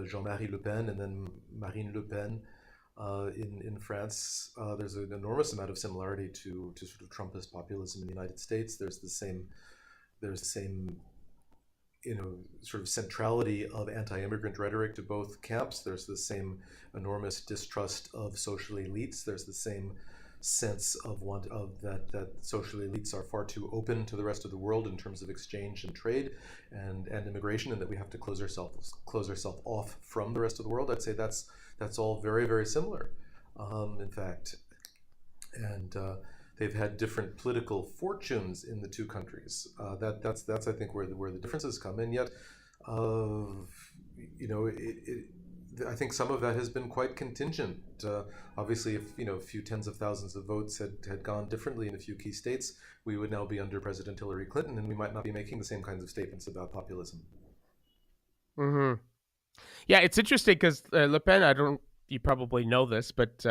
Jean-Marie Le Pen and then Marine Le Pen in France, there's an enormous amount of similarity to sort of Trumpist populism in the United States. There's the same sort of centrality of anti-immigrant rhetoric to both camps. There's the same enormous distrust of social elites. There's the same sense of that social elites are far too open to the rest of the world in terms of exchange and trade and immigration, and that we have to close ourselves off from the rest of the world. I'd say that's all very, very similar, in fact, and they've had different political fortunes in the two countries. That's I think where the differences come in. Yet, I think some of that has been quite contingent. Obviously, if a few tens of thousands of votes had gone differently in a few key states, we would now be under President Hillary Clinton, and we might not be making the same kinds of statements about populism. Mm-hmm. Yeah, it's interesting because Le Pen, you probably know this, but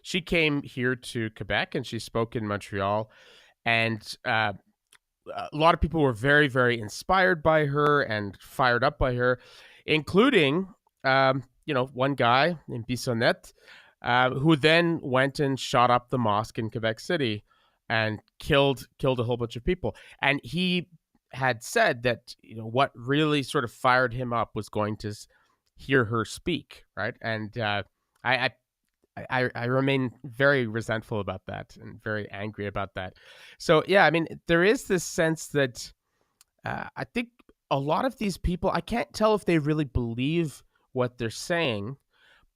she came here to Quebec and she spoke in Montreal, and a lot of people were very, very inspired by her and fired up by her, including, one guy named Bissonnette, who then went and shot up the mosque in Quebec City and killed a whole bunch of people. And he had said that what really sort of fired him up was going to hear her speak, right? And I, I remain very resentful about that and very angry about that. So yeah, I mean, there is this sense that I think a lot of these people, I can't tell if they really believe what they're saying,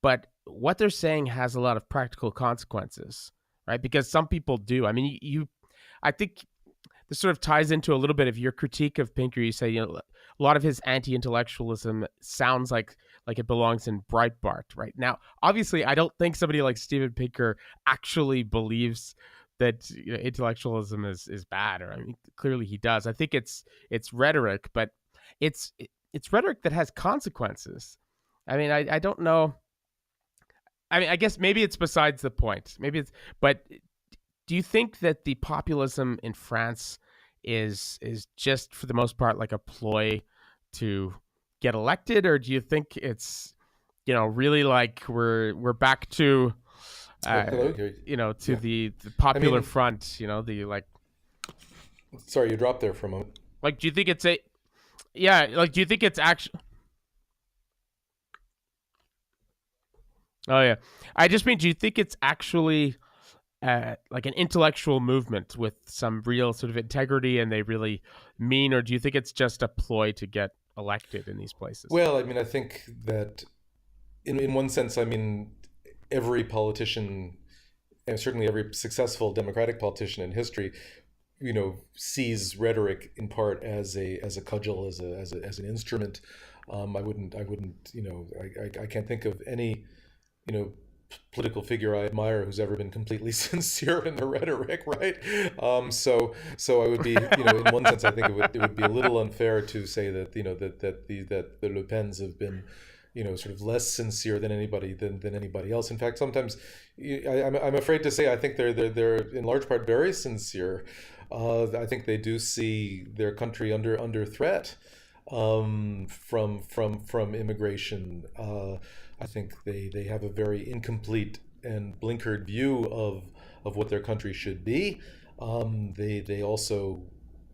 but what they're saying has a lot of practical consequences, right? Because some people do. I mean, I think this sort of ties into a little bit of your critique of Pinker. You say, a lot of his anti-intellectualism sounds like it belongs in Breitbart, right? Now, obviously, I don't think somebody like Steven Pinker actually believes that intellectualism is bad, or I mean, clearly he does. I think it's rhetoric, but it's it's rhetoric that has consequences. I mean, I don't know. I mean, I guess maybe it's besides the point. Maybe it's, but do you think that the populism in France is just for the most part like a ploy to get elected, or do you think it's really like we're back to Oh, hello. to Yeah. the I popular mean, front, the like sorry, you dropped there for a moment. do you think it's a yeah, like do you think it's actually oh yeah, I just mean, do you think it's actually like an intellectual movement with some real sort of integrity and they really mean, or do you think it's just a ploy to get elected in these places? Well, I mean, I think that in one sense, I mean, every politician, and certainly every successful democratic politician in history, sees rhetoric in part as a cudgel, as an instrument. I wouldn't, I can't think of any, you know, political figure I admire who's ever been completely sincere in the rhetoric, right? So I would be, in one sense, I think it would be a little unfair to say that, that the Le Pens have been, sort of less sincere than anybody else. In fact, sometimes I'm afraid to say I think they're in large part very sincere. I think they do see their country under threat from immigration. I think they have a very incomplete and blinkered view of what their country should be. They also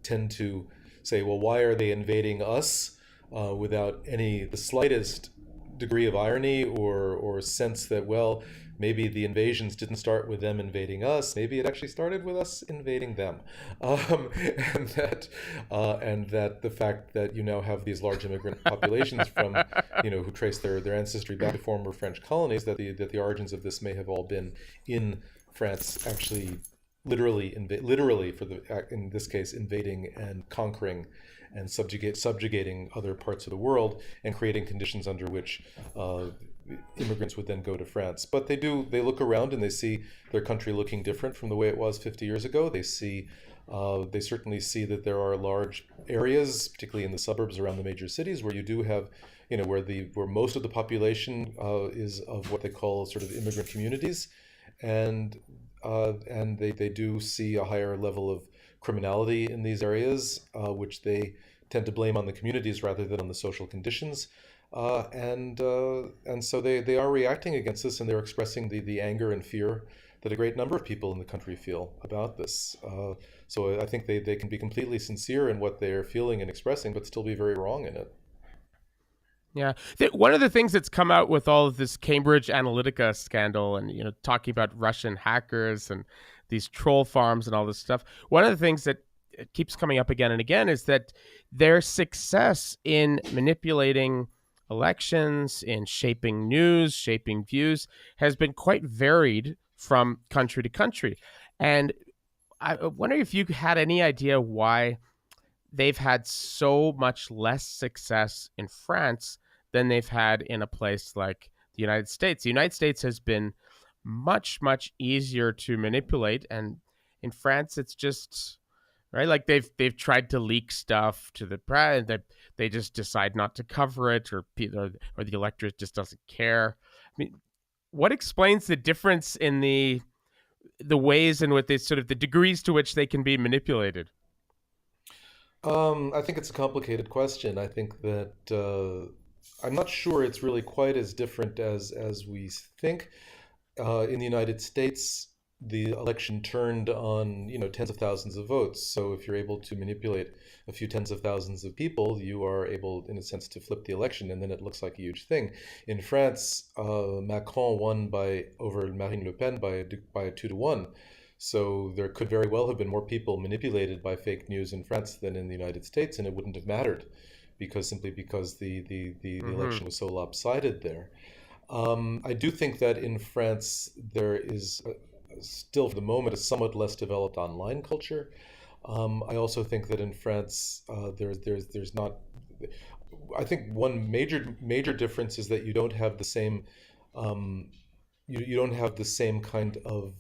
tend to say, well, why are they invading us, without the slightest degree of irony or sense that, well, maybe the invasions didn't start with them invading us. Maybe it actually started with us invading them, and that the fact that you now have these large immigrant populations from, who trace their ancestry back to former French colonies, that the origins of this may have all been in France, actually, literally for in this case, invading and conquering and subjugating other parts of the world and creating conditions under which immigrants would then go to France. But they look around and they see their country looking different from the way it was 50 years ago. They certainly see that there are large areas, particularly in the suburbs around the major cities, where you do have, where most of the population is of what they call sort of immigrant communities, and they do see a higher level of criminality in these areas, which they tend to blame on the communities rather than on the social conditions. And so they are reacting against this, and they're expressing the anger and fear that a great number of people in the country feel about this. So I think they can be completely sincere in what they're feeling and expressing, but still be very wrong in it. Yeah, one of the things that's come out with all of this Cambridge Analytica scandal, and talking about Russian hackers and these troll farms and all this stuff. One of the things that keeps coming up again and again is that their success in manipulating elections, in shaping news, shaping views, has been quite varied from country to country. And I wonder if you had any idea why they've had so much less success in France than they've had in a place like the United States. The United States has been much, much easier to manipulate, and in France, it's just right. Like they've tried to leak stuff to the press, that they just decide not to cover it, or the electorate just doesn't care. I mean, what explains the difference in the ways in which they sort of the degrees to which they can be manipulated? I think it's a complicated question. I think that I'm not sure it's really quite as different as we think. In the United States, the election turned on, tens of thousands of votes. So if you're able to manipulate a few tens of thousands of people, you are able, in a sense, to flip the election, and then it looks like a huge thing. In France, Macron won over Marine Le Pen by a 2-1. So there could very well have been more people manipulated by fake news in France than in the United States, and it wouldn't have mattered simply because the Mm-hmm. election was so lopsided there. I do think that in France there is still, for the moment, a somewhat less developed online culture. I also think that in France, there's not. I think one major difference is that you don't have the same um, you don't have the same kind of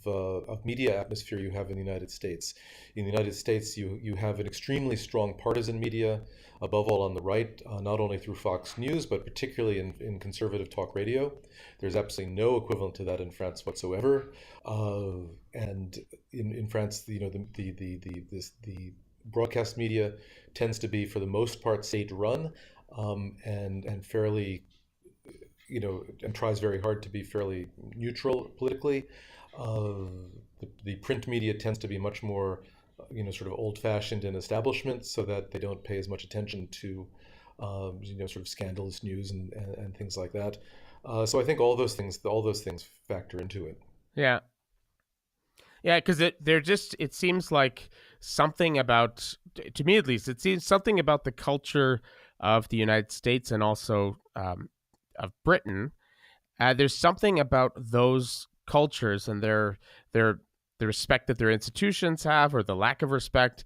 media atmosphere you have in the United States. In the United States, you have an extremely strong partisan media, above all on the right, not only through Fox News, but particularly in conservative talk radio. There's absolutely no equivalent to that in France whatsoever. And in France, the broadcast media tends to be, for the most part, state run, and fairly, and tries very hard to be fairly neutral politically. Uh, the print media tends to be much more, sort of old-fashioned and establishment, so that they don't pay as much attention to, sort of scandalous news and things like that. So I think all those things factor into it. Yeah. Yeah, because it seems like something about, to me at least, it seems something about the culture of the United States and also of Britain. There's something about those cultures and their the respect that their institutions have, or the lack of respect,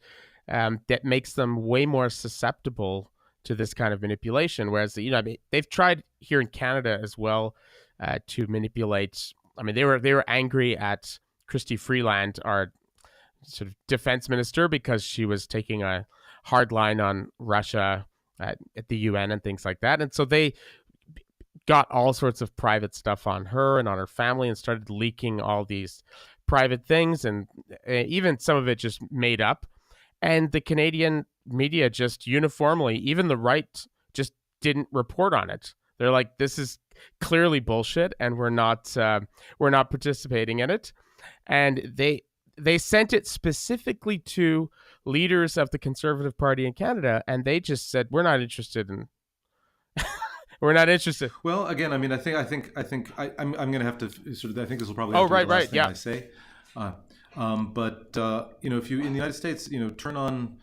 that makes them way more susceptible to this kind of manipulation. Whereas, I mean, they've tried here in Canada as well to manipulate. I mean, they were angry at Christy Freeland, our sort of defense minister, because she was taking a hard line on Russia at the UN and things like that. And so they got all sorts of private stuff on her and on her family and started leaking all these private things, and even some of it just made up. And the Canadian media just uniformly, even the right, just didn't report on it. They're like, this is clearly bullshit, and we're not participating in it. And they sent it specifically to leaders of the Conservative Party in Canada, and they just said, we're not interested. Well, again, I mean, I'm going to have to sort of. I think this will probably Oh, have to be right, the last right, thing yeah. I say. Uh, but if you in the United States, turn on,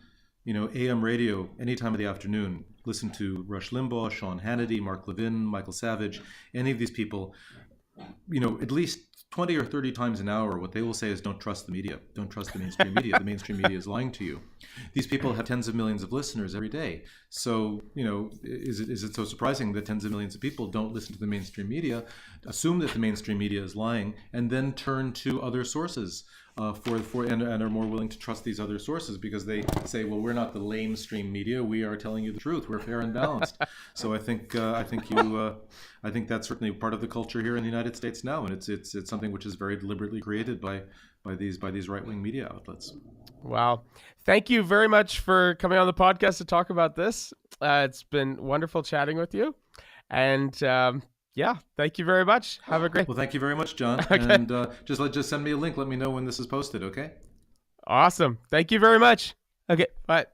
AM radio any time of the afternoon, listen to Rush Limbaugh, Sean Hannity, Mark Levin, Michael Savage, any of these people, at least 20 or 30 times an hour, what they will say is, don't trust the media. Don't trust the mainstream media. The mainstream media is lying to you. These people have tens of millions of listeners every day. So, is it so surprising that tens of millions of people don't listen to the mainstream media, assume that the mainstream media is lying, and then turn to other sources and are more willing to trust these other sources because they say, well, we're not the lamestream media. We are telling you the truth. We're fair and balanced. So I think that's certainly part of the culture here in the United States now, and it's something which is very deliberately created by these right-wing media outlets. Wow. Thank you very much for coming on the podcast to talk about this. It's been wonderful chatting with you. And yeah, thank you very much. Have a great. Well, thank you very much, John. Okay. And just send me a link. Let me know when this is posted, okay? Awesome. Thank you very much. Okay. Bye.